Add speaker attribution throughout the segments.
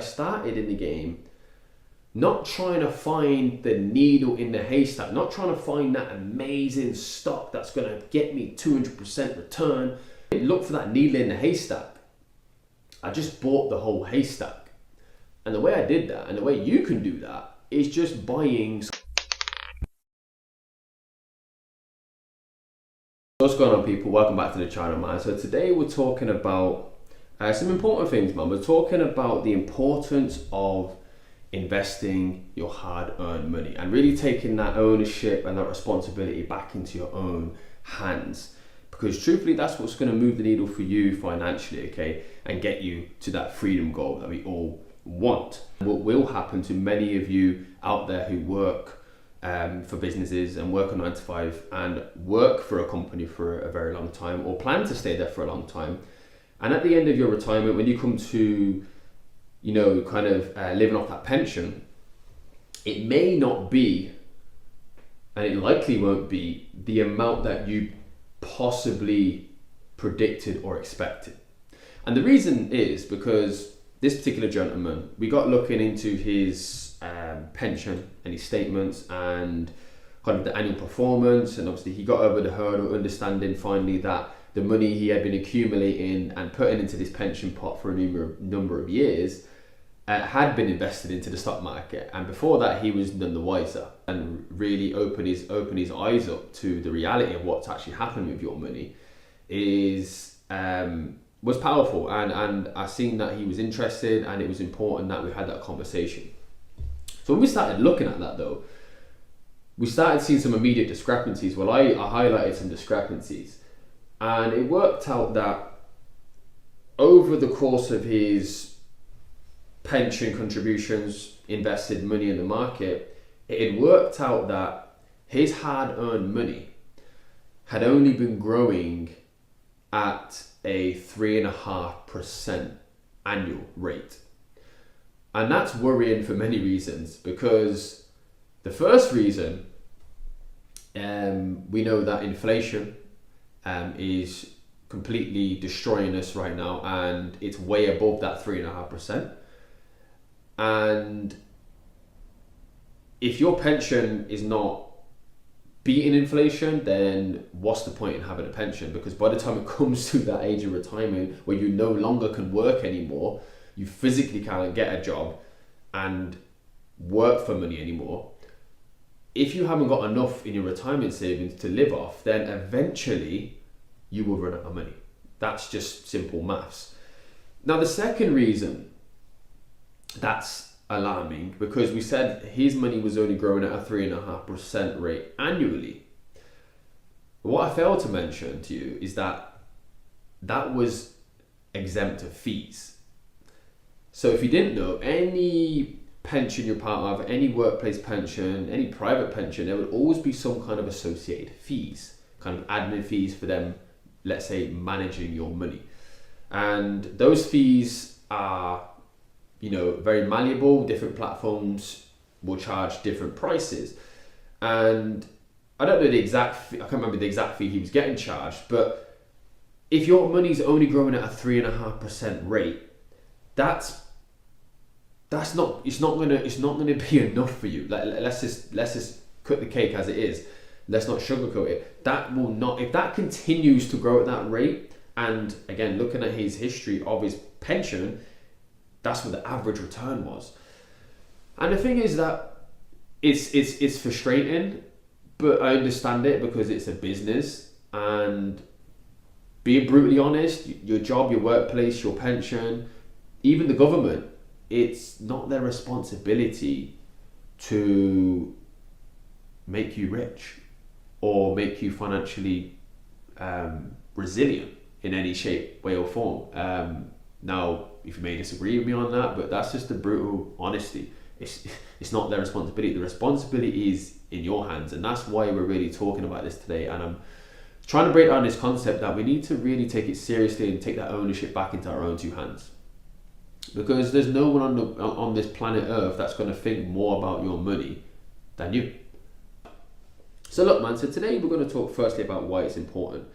Speaker 1: started in the game not trying to find the needle in the haystack, not trying to find that amazing stock that's going to get me 200% return. I didn't look for that needle in the haystack. I just bought the whole haystack. And the way I did that, and the way you can do that, is just buying. What's going on, people? Welcome back to the channel, man. So today we're talking about some important things, man. We're talking about the importance of investing your hard-earned money and really taking that ownership and that responsibility back into your own hands, because truthfully that's what's going to move the needle for you financially, okay, and get you to that freedom goal that we all want. What will happen to many of you out there who work for businesses and work a 9 to 5 and work for a company for a very long time, or plan to stay there for a long time, and at the end of your retirement, when you come to kind of living off that pension, it may not be, and it likely won't be, the amount that you possibly predicted or expected. And the reason is because this particular gentleman, we got looking into his pension and his statements and kind of the annual performance, and obviously he got over the hurdle, understanding finally that the money he had been accumulating and putting into this pension pot for a number of years had been invested into the stock market, and before that he was none the wiser, and really open his eyes up to the reality of what's actually happened with your money was powerful, and I seen that he was interested, and it was important that we had that conversation. So when we started looking at that though, we started seeing some immediate discrepancies. Well, I highlighted some discrepancies, and it worked out that over the course of his pension contributions, invested money in the market, it had worked out that his hard-earned money had only been growing at a 3.5% annual rate. And that's worrying for many reasons, because the first reason, we know that inflation is completely destroying us right now, and it's way above that 3.5%. And if your pension is not beating inflation, then what's the point in having a pension? Because by the time it comes to that age of retirement where you no longer can work anymore, you physically can't get a job and work for money anymore, if you haven't got enough in your retirement savings to live off, then eventually you will run out of money. That's just simple maths. Now, the second reason that's alarming, because we said his money was only growing at a 3.5% rate annually. What I failed to mention to you is that that was exempt of fees. So if you didn't know, any pension you're part of, any workplace pension, any private pension, there would always be some kind of associated fees, kind of admin fees for them, let's say, managing your money. And those fees are very malleable. Different platforms will charge different prices, and I don't know the exact fee, I can't remember the exact fee he was getting charged, but if your money's only growing at a 3.5% rate, it's not gonna be enough for you. Like, let's just cut the cake as it is. Let's not sugarcoat it. That will not, if that continues to grow at that rate, and again, looking at his history of his pension, that's what the average return was. And the thing is that it's frustrating, but I understand it because it's a business, and being brutally honest, your job, your workplace, your pension, even the government, it's not their responsibility to make you rich or make you financially resilient in any shape, way or form. Now, if you may disagree with me on that, but that's just the brutal honesty. It's not their responsibility. The responsibility is in your hands, and that's why we're really talking about this today. And I'm trying to break down this concept that we need to really take it seriously and take that ownership back into our own two hands. Because there's no one on this planet Earth that's going to think more about your money than you. So look, man, so today we're going to talk firstly about why it's important.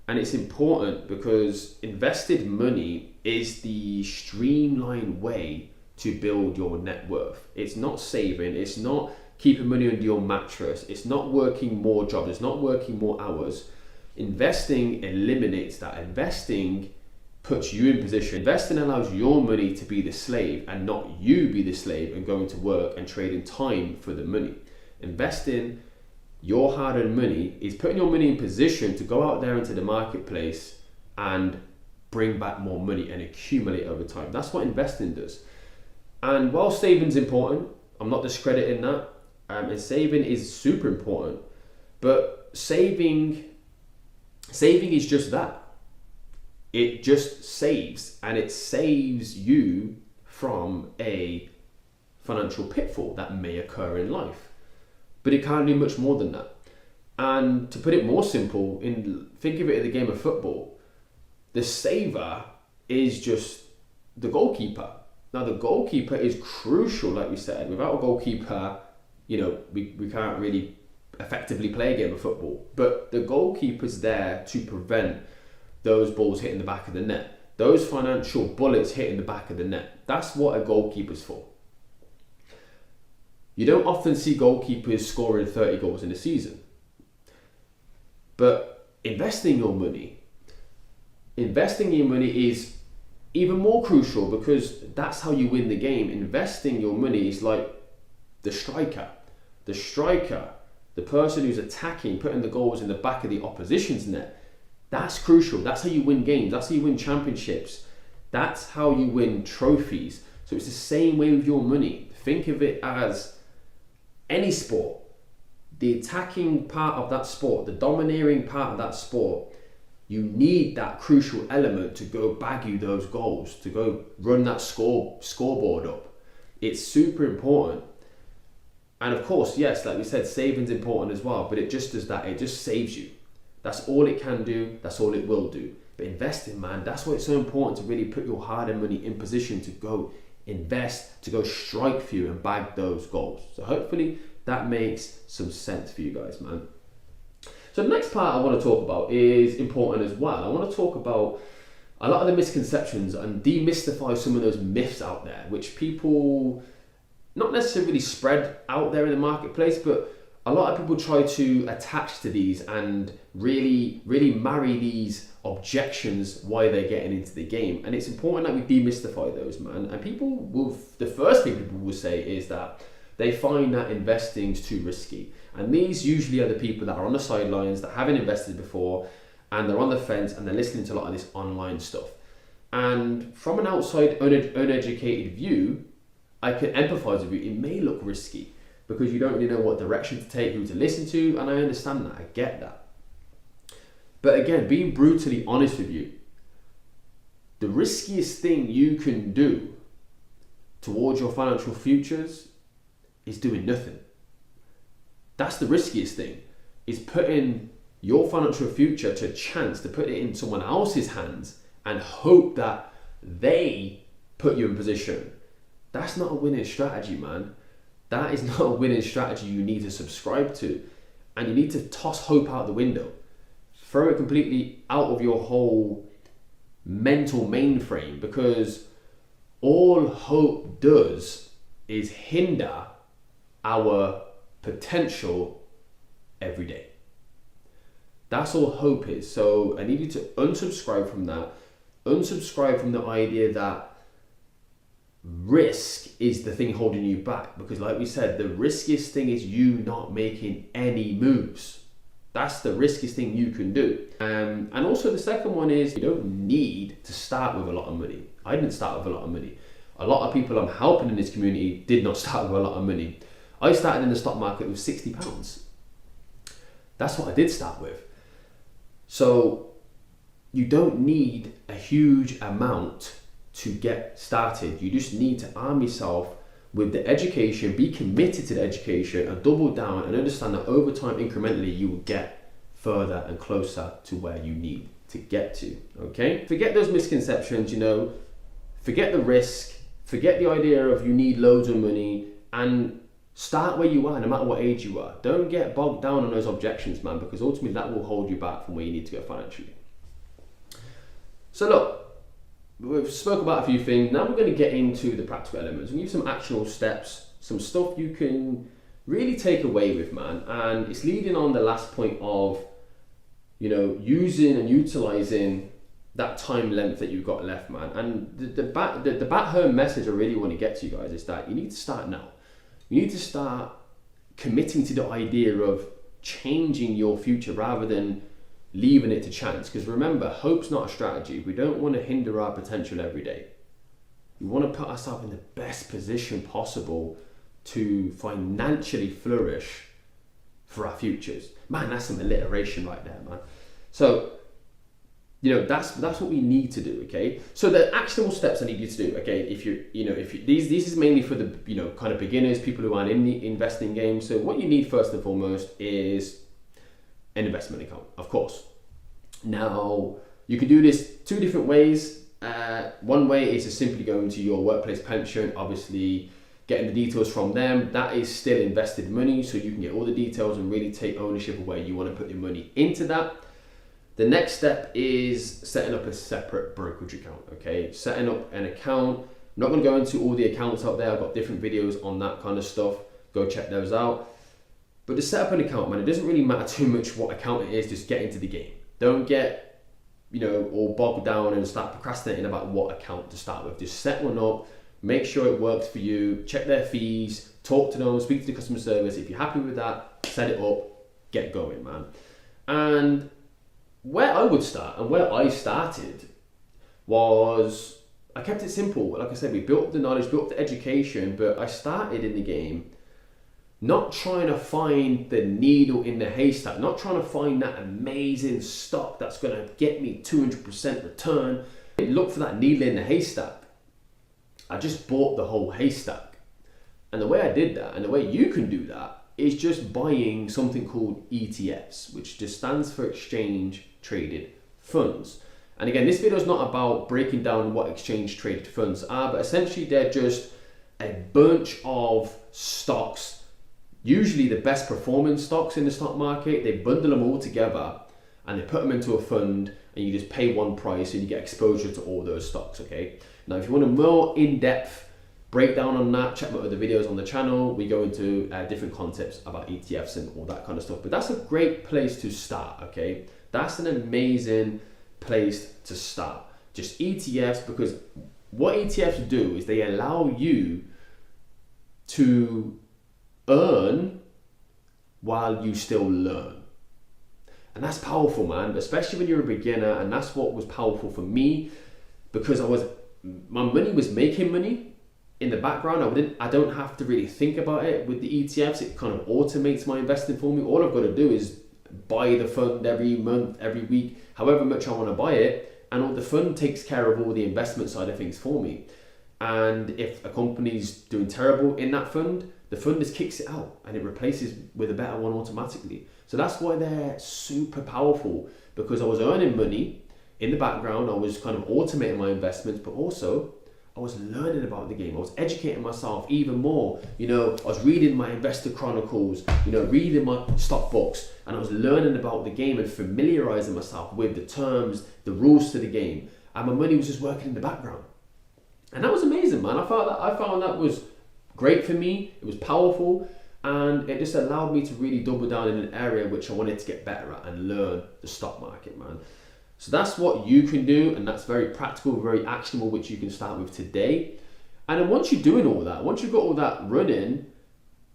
Speaker 1: And it's important because invested money is the streamlined way to build your net worth. It's not saving, it's not keeping money under your mattress, it's not working more jobs, it's not working more hours. Investing eliminates that. Investing puts you in position. Investing allows your money to be the slave and not you be the slave and going to work and trading time for the money. Investing your hard-earned money is putting your money in position to go out there into the marketplace and bring back more money and accumulate over time. That's what investing does. And while saving's important, I'm not discrediting that, and saving is super important, but saving is just that. It just saves, and it saves you from a financial pitfall that may occur in life. But it can't do much more than that. And to put it more simple, think of it in the game of football, the saver is just the goalkeeper. Now the goalkeeper is crucial, like we said. Without a goalkeeper, we can't really effectively play a game of football. But the goalkeeper's there to prevent those balls hitting the back of the net, those financial bullets hitting the back of the net. That's what a goalkeeper's for. You don't often see goalkeepers scoring 30 goals in a season. But investing your money is even more crucial, because that's how you win the game. Investing your money is like the striker. The striker, the person who's attacking, putting the goals in the back of the opposition's net. That's crucial. That's how you win games. That's how you win championships. That's how you win trophies. So it's the same way with your money. Think of it as any sport. The attacking part of that sport, the domineering part of that sport, you need that crucial element to go bag you those goals, to go run that scoreboard up. It's super important. And of course, yes, like we said, saving's important as well, but it just does that. It just saves you. That's all it can do. That's all it will do. But investing, man, that's why it's so important to really put your hard-earned money in position to go invest, to go strike for you and bag those goals. So hopefully that makes some sense for you guys, man. So the next part I want to talk about is important as well. I want to talk about a lot of the misconceptions and demystify some of those myths out there, which people not necessarily spread out there in the marketplace, but a lot of people try to attach to these and really marry these objections why they're getting into the game. And it's important that we demystify those, man. And the first thing people will say is that they find that investing's too risky. And these usually are the people that are on the sidelines, that haven't invested before, and they're on the fence and they're listening to a lot of this online stuff. And from an outside, uneducated view, I can empathize with you. It may look risky because you don't really know what direction to take, who to listen to, and I understand that, I get that. But again, being brutally honest with you, the riskiest thing you can do towards your financial futures is doing nothing. That's the riskiest thing, is putting your financial future to a chance, to put it in someone else's hands and hope that they put you in position. That's not a winning strategy, man. That is not a winning strategy you need to subscribe to. And you need to toss hope out the window. Throw it completely out of your whole mental mainframe, because all hope does is hinder our potential every day. That's all hope is. So I need you to unsubscribe from that. Unsubscribe from the idea that risk is the thing holding you back, because like we said, the riskiest thing is you not making any moves. That's the riskiest thing you can do. And also the second one is, you don't need to start with a lot of money. I didn't start with a lot of money. A lot of people I'm helping in this community did not start with a lot of money. I started in the stock market with £60. That's what I did start with. So you don't need a huge amount to get started. You just need to arm yourself with the education, be committed to the education, and double down and understand that over time, incrementally, you will get further and closer to where you need to get to, okay? Forget those misconceptions, forget the risk, forget the idea of you need loads of money, and start where you are, no matter what age you are. Don't get bogged down on those objections, man, because ultimately that will hold you back from where you need to go financially. So look, we've spoke about a few things. Now we're going to get into the practical elements and give some actionable steps, some stuff you can really take away with, man. And it's leading on the last point of, you know, using and utilizing that time length that you've got left, man. And the back home message I really want to get to you guys is that you need to start now. You need to start committing to the idea of changing your future rather than leaving it to chance. Because remember, hope's not a strategy. We don't want to hinder our potential every day. We want to put ourselves in the best position possible to financially flourish for our futures. Man, that's some alliteration right there, man. So, you know, that's what we need to do, okay? So the actionable steps I need you to do, okay, these is mainly for the, you know, kind of beginners, people who aren't in the investing game. So what you need first and foremost is an investment account, of course. Now, you can do this two different ways. One way is to simply go into your workplace pension, obviously getting the details from them. That is still invested money, so you can get all the details and really take ownership of where you want to put your money into that. The next step is setting up a separate brokerage account, okay? Setting up an account. I'm not going to go into all the accounts out there. I've got different videos on that kind of stuff. Go check those out. But to set up an account, man, it doesn't really matter too much what account it is. Just get into the game. Don't get, you know, all bogged down and start procrastinating about what account to start with. Just set one up. Make sure it works for you. Check their fees. Talk to them. Speak to the customer service. If you're happy with that, set it up. Get going, man. And where I would start and where I started was, I kept it simple. Like I said, we built the knowledge, built the education, but I started in the game not trying to find the needle in the haystack, not trying to find that amazing stock that's going to get me 200% return. I didn't look for that needle in the haystack. I just bought the whole haystack. And the way I did that, and the way you can do that, is just buying something called ETFs, which just stands for exchange traded funds. And again, this video is not about breaking down what exchange traded funds are, but essentially they're just a bunch of stocks, usually the best performing stocks in the stock market. They bundle them all together and they put them into a fund, and you just pay one price and you get exposure to all those stocks, okay? Now, if you want a more in-depth breakdown on that, check my other videos on the channel. We go into different concepts about ETFs and all that kind of stuff. But that's a great place to start, okay? That's an amazing place to start. Just ETFs, because what ETFs do is they allow you to earn while you still learn. And that's powerful, man, especially when you're a beginner. And that's what was powerful for me, because my money was making money in the background. I don't have to really think about it with the ETFs. It kind of automates my investing for me. All I've got to do is buy the fund every month, every week, however much I want to buy it, and all the fund takes care of all the investment side of things for me. And if a company's doing terrible in that fund, the fund just kicks it out and it replaces with a better one automatically. So that's why they're super powerful, because I was earning money in the background. I was kind of automating my investments, but also I was learning about the game. I was educating myself even more. You know, I was reading my investor chronicles, you know, reading my stock books, and I was learning about the game and familiarizing myself with the terms, the rules to the game. And my money was just working in the background. And that was amazing, man. I found that was great for me. It was powerful, and it just allowed me to really double down in an area which I wanted to get better at and learn the stock market, man. So that's what you can do, and that's very practical, very actionable, which you can start with today. And then once you're doing all that, once you've got all that running,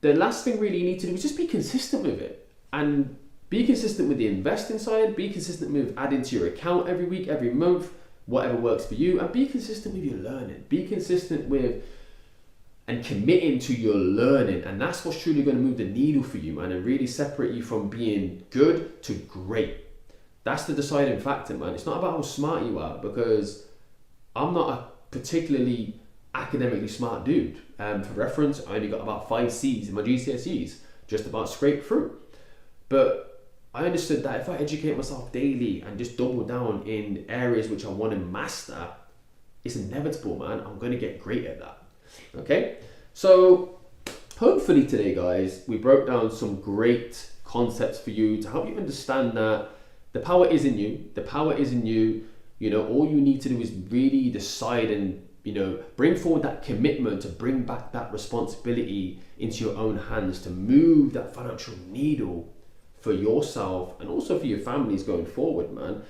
Speaker 1: the last thing really you need to do is just be consistent with it. And be consistent with the investing side, be consistent with adding to your account every week, every month, whatever works for you, and be consistent with your learning. Be consistent with and committing to your learning, and that's what's truly going to move the needle for you, man, and really separate you from being good to great. That's the deciding factor, man. It's not about how smart you are, because I'm not a particularly academically smart dude. For reference, I only got about 5 C's in my GCSEs, just about scraped through. But I understood that if I educate myself daily and just double down in areas which I want to master, it's inevitable, man. I'm going to get great at that. Okay? So hopefully today, guys, we broke down some great concepts for you to help you understand that the power is in you. The power is in you. You know, all you need to do is really decide and, you know, bring forward that commitment to bring back that responsibility into your own hands, to move that financial needle for yourself and also for your families going forward, man.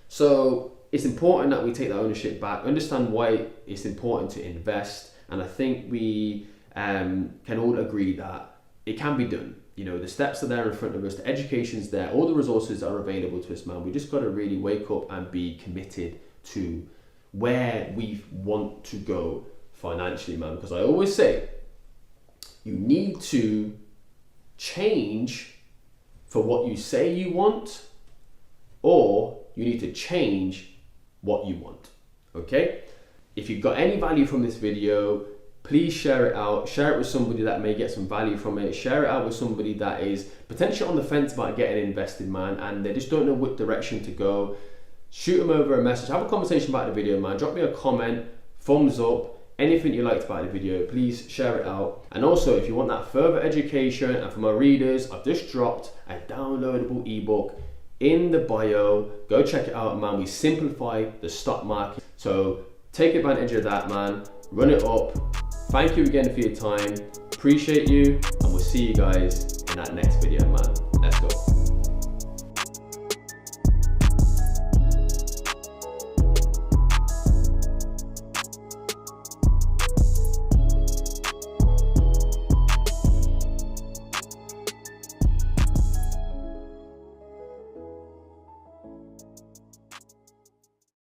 Speaker 1: So it's important that we take that ownership back, understand why it's important to invest. And I think we can all agree that it can be done. You know, the steps are there in front of us, the education's there, all the resources are available to us, man. We just got to really wake up and be committed to where we want to go financially, man. Because I always say, you need to change for what you say you want, or you need to change what you want, okay? If you've got any value from this video, please share it out. Share it with somebody that may get some value from it. Share it out with somebody that is potentially on the fence about getting invested, man, and they just don't know what direction to go. Shoot them over a message. Have a conversation about the video, man. Drop me a comment, thumbs up, anything you liked about the video, please share it out. And also, if you want that further education, and for my readers, I've just dropped a downloadable ebook in the bio. Go check it out, man. We simplify the stock market. So take advantage of that, man. Run it up. Thank you again for your time. Appreciate you, and we'll see you guys in that next video, man.